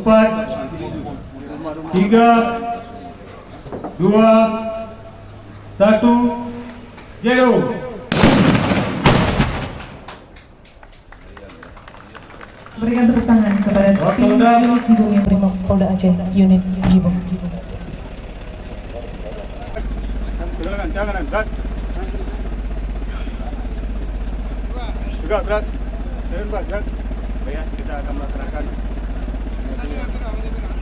4, 3, 2, 1, 0. Berikan tepuk tangan kepada tim unit Jibom yang Brimob Polda Aceh, unit Jibom. Jangan, berat. Juga berat. Berat. Ya, kita akan melaksanakan.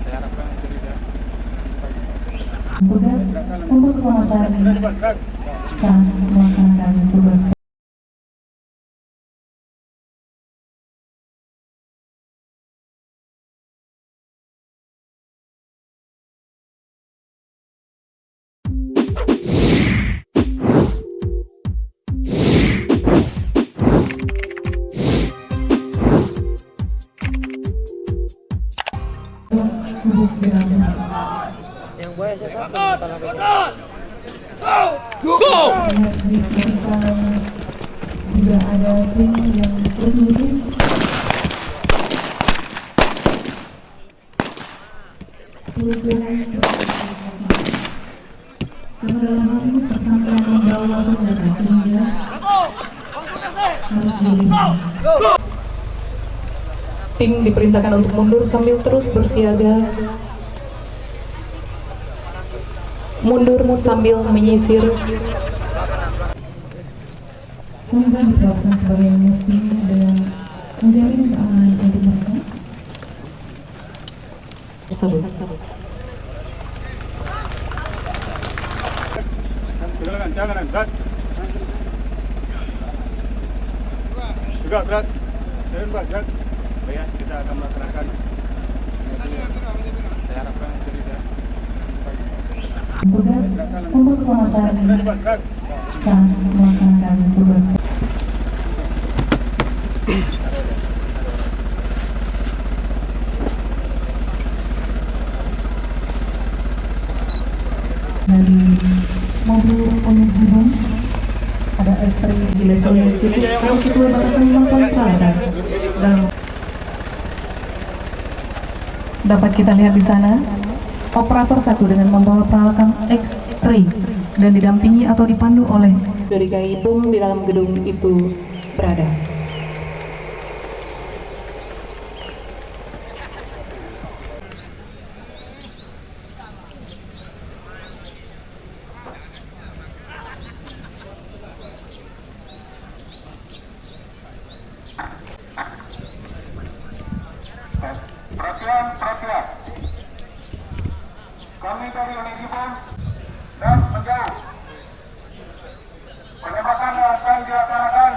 Saya harapkan tidak. Tugas untuk keselamatan saat melaksanakan tugas. Yang buaya saya Go! Juga ada tim yang bertugas. Karena dalam hal ini tersangka membawa senjata sehingga harus dilihat. Tim diperintahkan untuk mundur sambil terus bersiaga. Mundur sambil menyisir. Semoga diterapkan sebagai mestinya dengan menjamin keamanan untuk mereka. Tersebut. Jangan, berat. Juga berat. Berat. Ya, kita akan melaksanakan. Saya harapkan tidak. Tugas untuk keselamatan saat melaksanakan tugas. Dari mobil unit Jibom ada X-ray di level titik sesuai batasan kemampuan peralatan dan dapat kita lihat di sana operator satu dengan membawa peralatan X-ray dan didampingi atau dipandu oleh dari Gaibom di dalam gedung itu berada. Perhatian. Kami dari unit Jibom dan menjauh. Penembakan akan dilaksanakan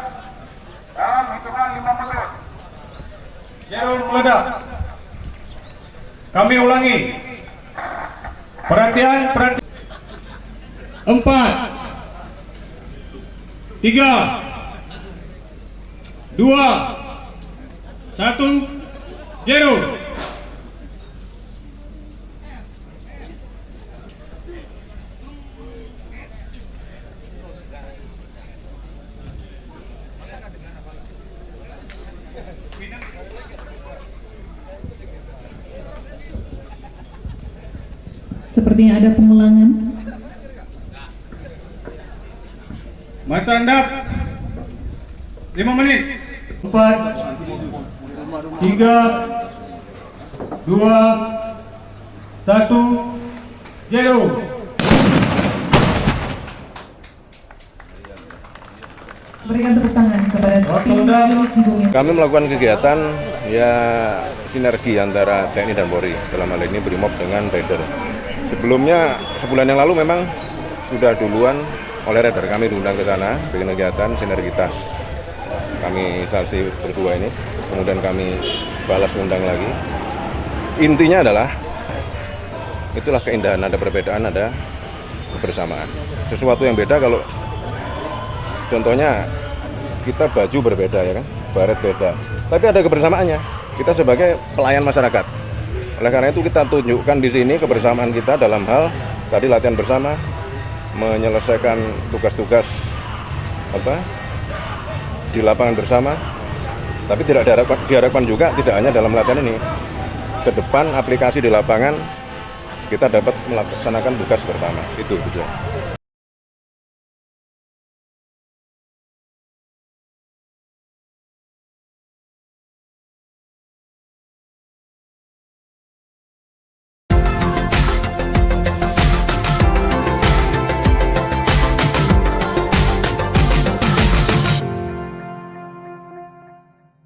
dalam hitungan 5 menit. Jarum meledak. Kami ulangi. Perhatian. 4, 3, 2, 1, 0. Sepertinya ada pengulangan. Masa hendak 5 menit. 4, 3, 2, 1, 0. Berikan tepuk tangan kepada tim unit Jibom. Kami melakukan kegiatan ya sinergi antara TNI dan Polri, dalam hal ini Brimob dengan Raider. Sebelumnya sebulan yang lalu memang sudah duluan oleh Raider kami diundang ke sana dengan kegiatan sinergitas. Kami saksi berdua ini, kemudian kami balas undang lagi. Intinya adalah itulah keindahan, ada perbedaan, ada kebersamaan. Sesuatu yang beda kalau contohnya kita baju berbeda ya kan, baret beda, tapi ada kebersamaannya. Kita sebagai pelayan masyarakat. Oleh karena itu kita tunjukkan di sini kebersamaan kita dalam hal tadi latihan bersama, menyelesaikan tugas-tugas di lapangan bersama. Tapi tidak diharapkan juga tidak hanya dalam latihan ini. ke depan aplikasi di lapangan kita dapat melaksanakan tugas bersama. Itu tujuan.